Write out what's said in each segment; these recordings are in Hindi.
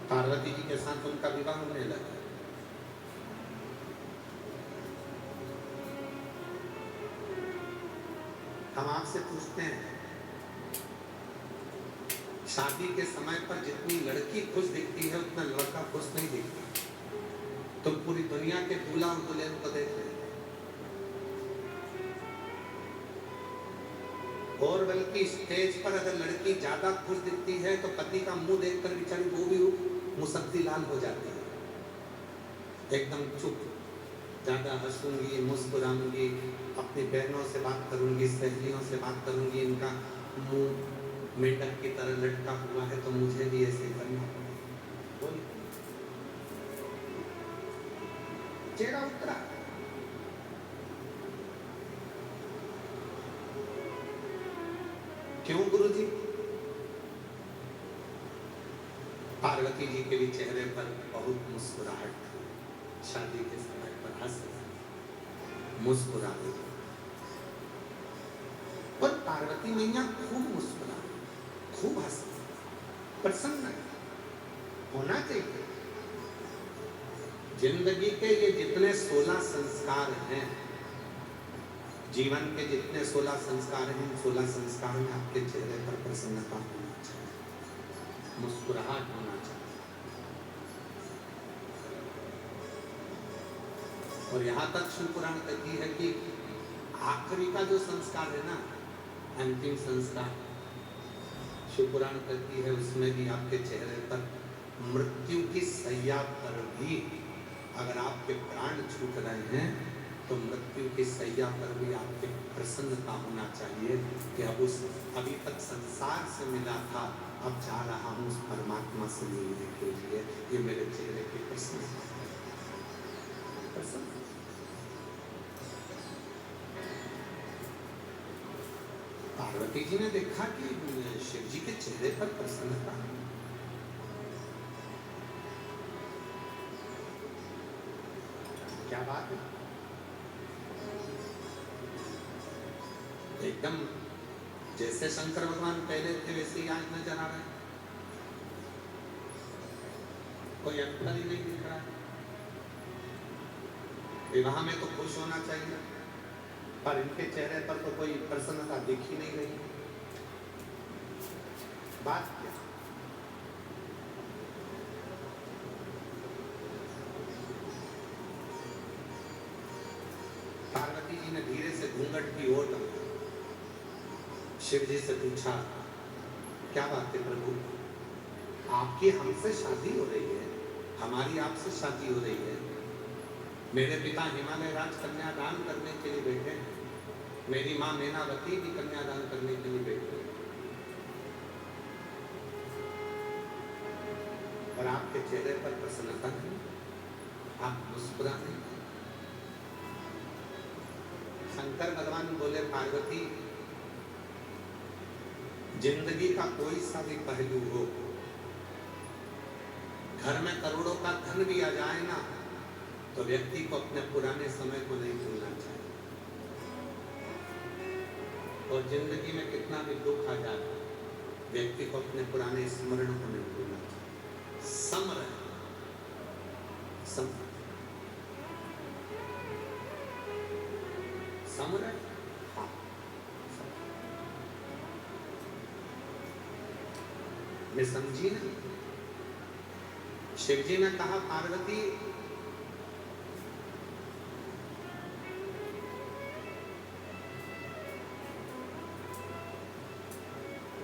पार्वती जी के साथ उनका विवाह होने लगा। हम आपसे पूछते हैं, शादी के समय पर जितनी लड़की खुश दिखती है उतना लड़का खुश नहीं दिखता। तो पूरी दुनिया के दूल्हा और दुल्हन को देख रहे, और बल्कि स्टेज पर अगर लड़की ज्यादा खुश दिखती है तो पति का मुंह देखकर बेचारी वो भी मुसद्दी लाल हो जाती है, एकदम चुप। ज्यादा हंसूंगी, मुस्कुराऊंगी, अपनी बहनों से बात करूंगी, सहेलियों से बात करूंगी, इनका मुंह मेंढक की तरह लटका हुआ है तो मुझे भी ऐसे करना पड़ेगा। चेहरा उतरा। क्यों गुरुजी? पार्वती जी के भी चेहरे पर बहुत मुस्कुराहट थी, शादी के समय पर हंस मुस्कुरा रही, और पार्वती मैया खूब मुस्कुरा रही, खूब हंस, प्रसन्न होना चाहिए। जिंदगी के ये जितने 16 संस्कार हैं, जीवन के जितने 16 संस्कार हैं, 16 संस्कार में आपके चेहरे पर प्रसन्नता होना चाहिए, मुस्कुराहट होना चाहिए। और यहाँ तक शिव पुराण कहती है कि आखिरी का जो संस्कार है ना, अंतिम संस्कार, शिव पुराण कहती है उसमें भी आपके चेहरे पर मृत्यु की सैया पर भी अगर आपके प्राण छूट रहे हैं तो मृत्यु की सैया पर भी आपके प्रसन्नता होना चाहिए कि अब उस अभी तक संसार से मिला था, अब जा रहा हूँ उस परमात्मा से मिलने के लिए। ये मेरे चेहरे की प्रसन्नता है। पार्वती जी ने देखा कि शिव जी के चेहरे पर प्रसन्नता, क्या बात है, एकदम जैसे शंकर भगवान पहले थे वैसे ही आज नजर आ रहे हैं, कोई अंतर ही नहीं दिख रहा है। विवाह में तो खुश होना चाहिए, पर इनके चेहरे पर तो कोई प्रसन्नता दिख ही नहीं रही। बात क्या? पार्वती जी ने धीरे से घूंघट की ओर शिव जी से पूछा, क्या बात है प्रभु, आपकी हमसे शादी हो रही है, हमारी आपसे शादी हो रही है, मेरे पिता हिमालय राज कन्यादान करने के लिए बैठे हैं, मेरी माँ मैनावती भी कन्यादान करने के लिए बैठे हैं, और आपके चेहरे पर प्रसन्नता नहीं, आप मुस्कुरा नहीं। शंकर भगवान बोले, पार्वती, जिंदगी का कोई सा भी पहलू हो, घर में करोड़ों का धन भी आ जाए ना, तो व्यक्ति को अपने पुराने समय को नहीं भूलना चाहिए, और जिंदगी में कितना भी दुख आ जाए व्यक्ति को अपने पुराने स्मरण को नहीं भूलना चाहिए। सम रहे, सम रहे। मैं समझी ना, शिव जी ने कहा, पार्वती,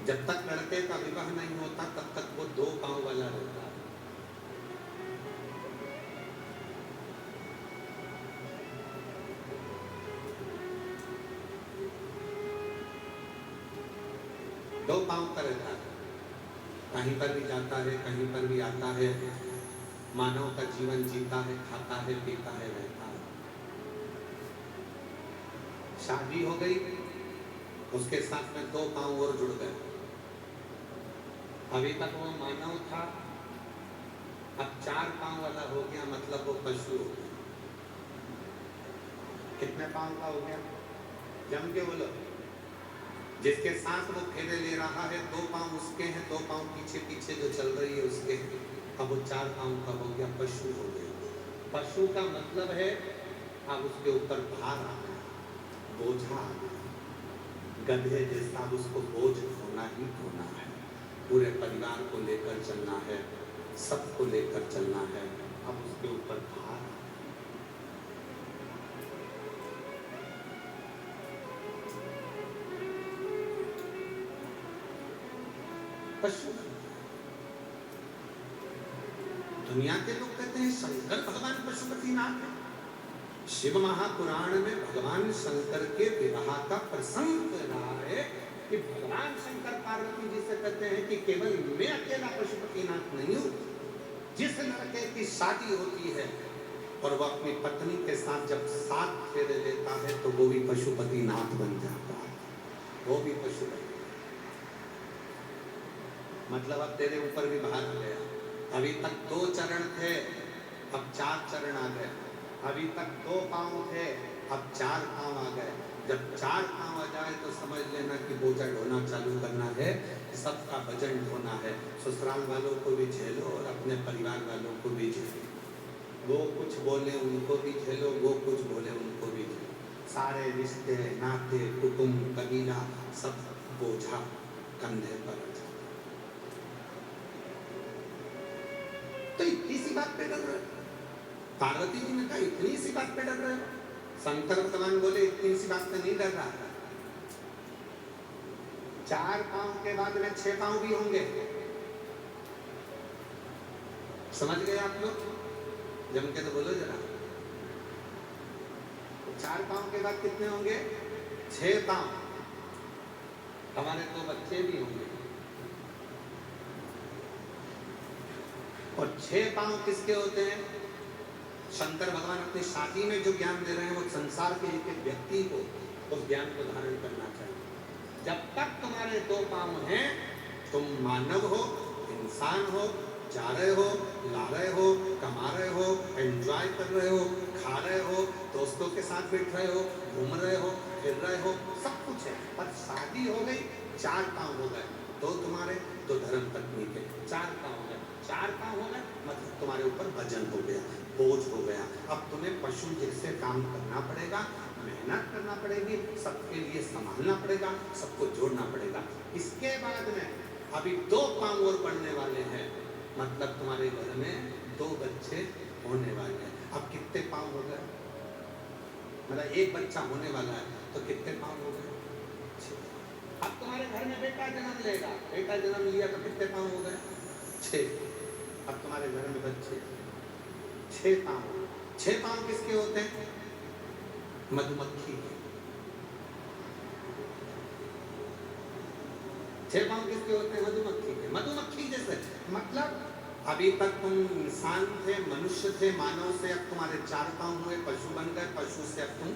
जब तक लड़के का विवाह नहीं होता तब तक वो 2 पांव वाला रहता है। दो पांव का रहता है, कहीं पर भी जाता है, कहीं पर भी आता है, मानव का जीवन जीता है, खाता है, पीता है, रहता है। शादी हो गई, उसके साथ में 2 पांव और जुड़ गए। अभी तक वो मानव था, अब 4 पांव वाला हो गया, मतलब वो पशु हो गया। कितने पांव का हो गया? जम के बोलो। जिसके साथ वो फेरे ले रहा है, 2 पांव उसके हैं, 2 पांव पीछे पीछे जो चल रही है उसके हैं। अब वो 4 पाँव का हो गया, पशु हो गया। पशु का मतलब है अब उसके ऊपर भार आ गया, बोझा आ गया, गधे जैसा अब उसको बोझ ढोना ही ढोना है, पूरे परिवार को लेकर चलना है, सबको लेकर चलना है, अब उसके ऊपर भार आ गया। पशु। दुनिया के लोग कहते हैं शंकर भगवान पशुपतिनाथ है। शिव महापुराण में भगवान शंकर के विवाह का प्रसंग कह रहा है कि भगवान शंकर पार्वती जी से कहते हैं कि केवल मैं अकेला पशुपतिनाथ नहीं हूं। जिस लड़के की शादी होती है और वह अपनी पत्नी के साथ जब 7 फेरे लेता है तो वो भी पशुपतिनाथ बन जाता है, वो भी पशुपति। मतलब अब तेरे ऊपर भी भार आ गया। अभी तक 2 चरण थे, अब 4 चरण आ गए। अभी तक 2 पांव थे, अब 4 पांव आ गए। जब 4 पांव आ जाए तो समझ लेना कि बोझा ढोना चालू करना है, सबका वजन ढोना है। ससुराल वालों को भी झेलो और अपने परिवार वालों को भी झेलो। वो कुछ बोले उनको भी झेलो, वो कुछ बोले उनको भी झेलो। सारे रिश्ते नाते कुटुंब कबीला सब बोझा कंधे पर आ जाए। तो इतनी सी बात पे डर रहे हो? पार्वती जी ने कहा इतनी सी बात पे डर रहे हो? शंकर भगवान बोले इतनी सी बात पे नहीं डर रहा था। 4 पांव के बाद में 6 पांव भी होंगे। समझ गए आप लोग? जम के तो बोलो जरा। 4 पांव के बाद कितने होंगे? 6 पांव। हमारे 2 बच्चे भी होंगे। और 6 पांव किसके होते हैं? शंकर भगवान अपनी शादी में जो ज्ञान दे रहे हैं वो संसार के एक एक व्यक्ति को उस ज्ञान को धारण करना चाहिए। जब तक तुम्हारे 2 पांव हैं, तुम मानव हो, इंसान हो, जा रहे हो, ला रहे हो, कमा रहे हो, एंजॉय कर रहे हो, खा रहे हो, दोस्तों के साथ बैठ रहे हो, घूम रहे हो, फिर रहे हो, सब कुछ है। पर शादी हो गई, 4 पांव हो गए। 2 तुम्हारे, 2 धर्म पत्नी के, 4 पांव हो गए। 4 पांव हो गए मतलब तुम्हारे ऊपर वजन हो गया, बोझ हो गया। अब तुम्हें पशु जैसे काम करना पड़ेगा, मेहनत करना पड़ेगी, सबके लिए संभालना पड़ेगा, सबको जोड़ना पड़ेगा। इसके बाद में अभी 2 पांव और बढ़ने वाले हैं, मतलब तुम्हारे घर में 2 बच्चे होने वाले हैं। अब कितने पांव हो गए? मतलब एक बच्चा होने वाला है तो कितने पांव हो गए? 6। अब तुम्हारे घर में बेटा जन्म लेगा, बेटा जन्म लिया तो कितने पांव हो गए? 6। अब तुम्हारे घर में बच्चे 6 पांव। 6 पांव किसके होते हैं? मधुमक्खी के। 6 पांव किसके होते हैं? मधुमक्खी के। मधुमक्खी जैसे मतलब अभी तक तुम इंसान थे, मनुष्य थे, मानव से अब तुम्हारे 4 पांव हुए, पशु बन गए, पशु से अब तुम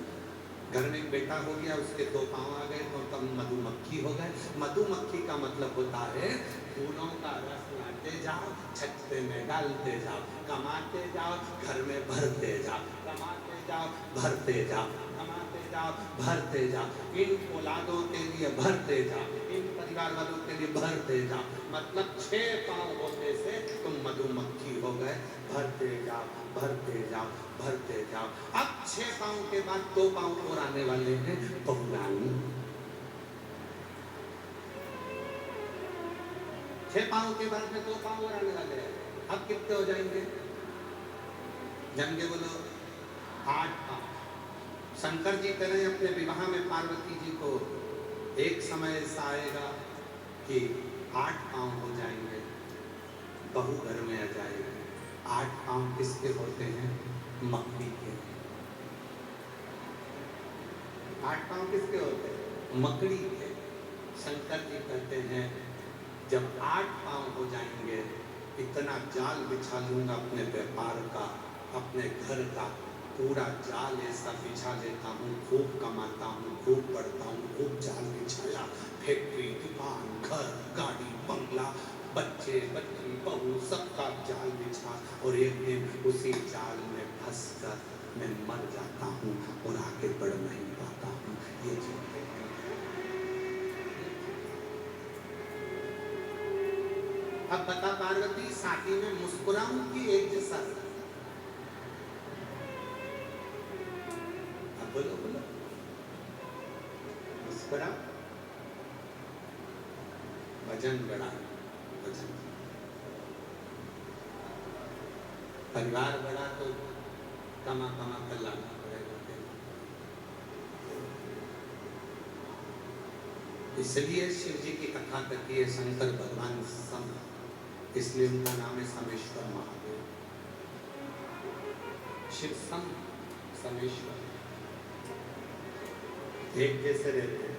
घर में एक बेटा हो गया, उसके 2 पांव आ गए तो तुम मधुमक्खी हो गए। मधुमक्खी का मतलब होता है फूलों का रस लाते जाओ, छत्ते में डालते जाओ, कमाते जाओ, घर में भरते जाओ, कमाते जाओ, भरते जाओ, कमाते जाओ, भरते जाओ, इन औलादों के लिए भरते जाओ, इन परिवार वालों के लिए भरते जाओ। मतलब 6 पांव होने से तुम मधुमक्खी हो गए। भरते जाओ, भरते जाओ, भरते जाओ। अब 6 पांव के बाद 2 पांव और आने वाले हैं, बहुरानी। 6 पांव के बाद में 2 पांव और आने वाले हैं। अब कितने हो जाएंगे? जम के बोलो 8 पांव। शंकर जी कह रहे हैं अपने विवाह में पार्वती जी को, एक समय ऐसा आएगा कि 8 पांव हो जाएंगे, बहू घर में आ जाएगी। 8 पांव किसके होते हैं? मकड़ी के। 8 पांव किसके होते हैं? मकड़ी के। शंकर जी कहते हैं जब 8 पांव हो जाएंगे, इतना जाल बिछा लूंगा अपने व्यापार का, अपने घर का, पूरा जाल ऐसा बिछा लेता हूँ, खूब कमाता हूँ, खूब पढ़ता हूँ, खूब जाल बिछाया, फैक्ट्री, दुकान, घर, गाड़ी, बंगला, बच्चे, बच्ची, बहू, सबका जाल बिछा, और एक दिन उसी जाल में फंस कर मैं मर जाता हूँ और आगे बढ़ नहीं पाता हूँ। ये चीज़ अब बता पार्वती, शादी में मुस्कुराऊं कि एक जैसा? अब बोलो बोलो, मुस्कुराओ, वजन बढ़ा, वजन। परिवार बड़ा तो कमा कमा कर लाना पड़ेगा। इसलिए शिव जी की कथा करती है शंकर भगवान सम, इसलिए उनका नाम है समेश्वर महादेव। शिव सम, समेश्वर, एक जैसे रहते हैं,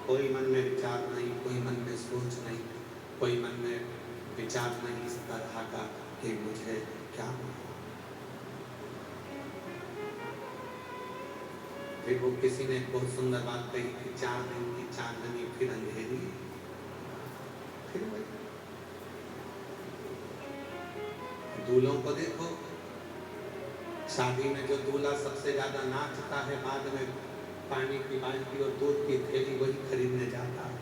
कोई मन में विचार नहीं, कोई मन में सोच नहीं, कोई मन में विचार नहीं इस तरह का कि मुझे क्या होगा। फिर वो किसी ने बहुत सुंदर बात कही कि 4 दिन की चांदनी फिर अंधेरी, फिर वही। दूल्हों को देखो, शादी में जो दूल्हा सबसे ज्यादा नाचता है, बाद में पानी की बाल्टी और दूध की थैली वही खरीदने जाता है।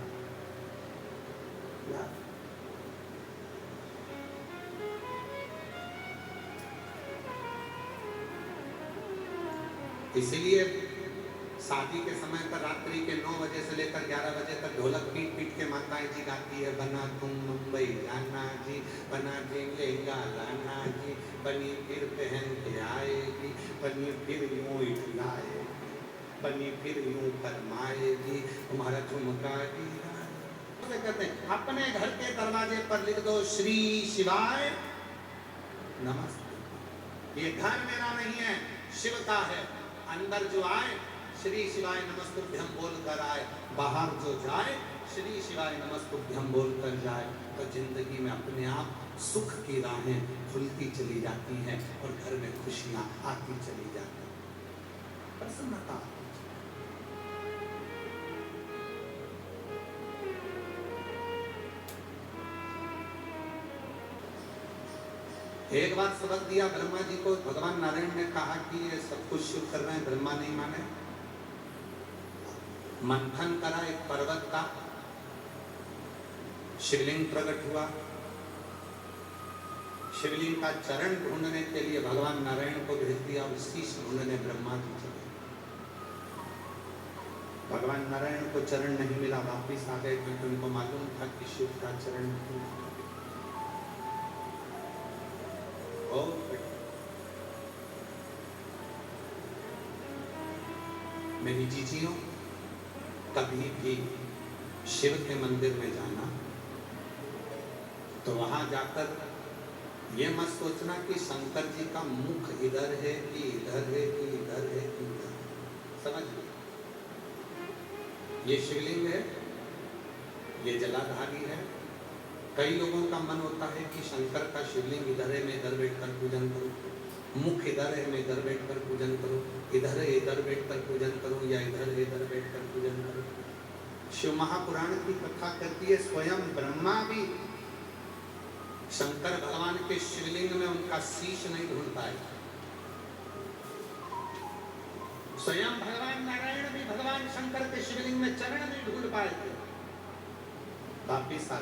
इसीलिए शादी के समय पर रात्रि के 9 बजे से लेकर 11 बजे तक ढोलक पीट पीट के माताएं जी गाती है, बना तुम मुंबई जाना जी, बना देंगे लाना जी, बनी फिर पहन के आएगी, बनी फिर यूं इठलाए, बनी फिर यूं फरमाएगी, तुम्हारा झुमका कहते हैं। अपने घर के दरवाजे पर लिख दो श्री शिवाय नमस्ते। ये घर मेरा नहीं है, शिव का है। अंदर जो आए श्री शिवाय नमस्तुभ्यम बोल कर आए, बाहर जो जाए श्री शिवाय नमस्तुभ्यम बोल कर जाए, तो जिंदगी में अपने आप सुख की राहें खुलती चली जाती हैं और घर में खुशियां आती चली जाती हैं, प्रसन्नता। एक बार सबक दिया ब्रह्मा जी को, भगवान नारायण ने कहा कि ये सब कुछ शिव कर रहे हैं, ब्रह्मा नहीं माने। मंथन करा एक पर्वत का, शिवलिंग प्रकट हुआ। शिवलिंग का चरण ढूंढने के लिए भगवान नारायण को भेज दिया, उसी ढूंढने ब्रह्मा जी चले। भगवान नारायण को चरण नहीं मिला, वापिस आ गए, क्योंकि उनको मालूम था कि शिव का चरण मेरी जीजियों, कभी भी शिव के मंदिर में जाना तो वहां जाकर ये मत सोचना कि शंकर जी का मुख इधर है कि इधर है कि इधर है कि इधर। समझ लो, ये शिवलिंग है, ये जलाधारी है। कई लोगों का मन होता है कि शंकर का शिवलिंग इधर है, मैं इधर बैठकर पूजन करूं, मुख इधर है, मैं इधर बैठकर पूजन करूं, इधर है इधर बैठकर पूजन करूं, या इधर है इधर बैठकर पूजन करूं। शिव महापुराण की कथा करती है, स्वयं ब्रह्मा भी शंकर भगवान के शिवलिंग में उनका शीश नहीं ढूंढ पाए। स्वयं भगवान नारायण भी भगवान शंकर के शिवलिंग में चरण नहीं ढूंढ पाए थे। वापिस आ,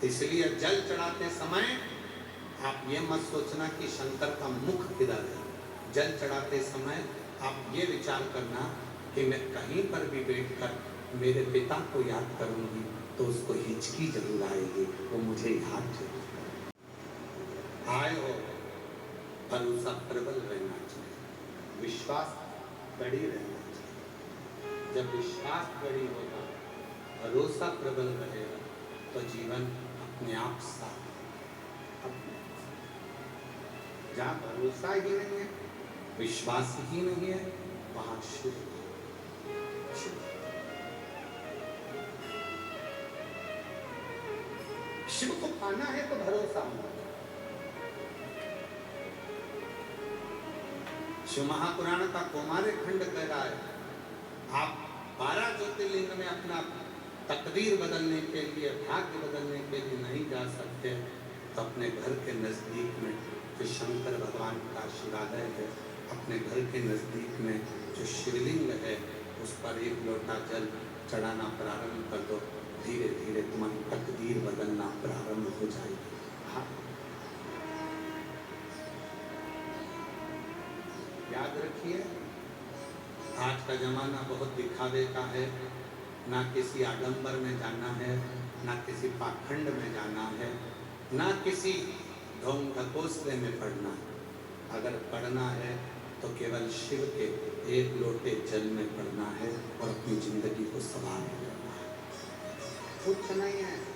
इसलिए जल चढ़ाते समय आप ये मत सोचना कि शंकर का मुख किधर है। जल चढ़ाते समय आप ये विचार करना कि मैं कहीं पर भी बैठकर मेरे पिता को याद करूंगी तो उसको हिचकी जरूर आएगी, वो मुझे याद जरूर करेगा। आए हो भरोसा प्रबल रहना चाहिए, विश्वास कड़ी रहना चाहिए। जब विश्वास कड़ी होगा, भरोसा प्रबल रहेगा, तो जीवन अपने आप साथ। जहाँ भरोसा ही नहीं है, विश्वास ही नहीं है, वहां शिव। शिव को पाना है तो भरोसा होना। शिव महापुराण का कौमार्य खंड कह रहा है, आप 12 ज्योतिर्लिंग में अपना तकदीर बदलने के लिए, भाग्य बदलने के लिए नहीं जा सकते, तो अपने घर के नजदीक में जो शंकर भगवान का शिवालय है, अपने घर के नजदीक में जो शिवलिंग है, उस पर 1 लोटा जल चढ़ाना प्रारंभ कर दो। धीरे धीरे तुम्हारी तकदीर याद रखिए, आज का जमाना बहुत दिखावे का है, ना किसी आडंबर में जाना है, ना किसी पाखंड में जाना है, ना किसी ढोंग ढकोसले में पड़ना है। अगर पढ़ना है तो केवल शिव के एक लोटे जल में पड़ना है और अपनी जिंदगी को संवार लेना है, कुछ नहीं है।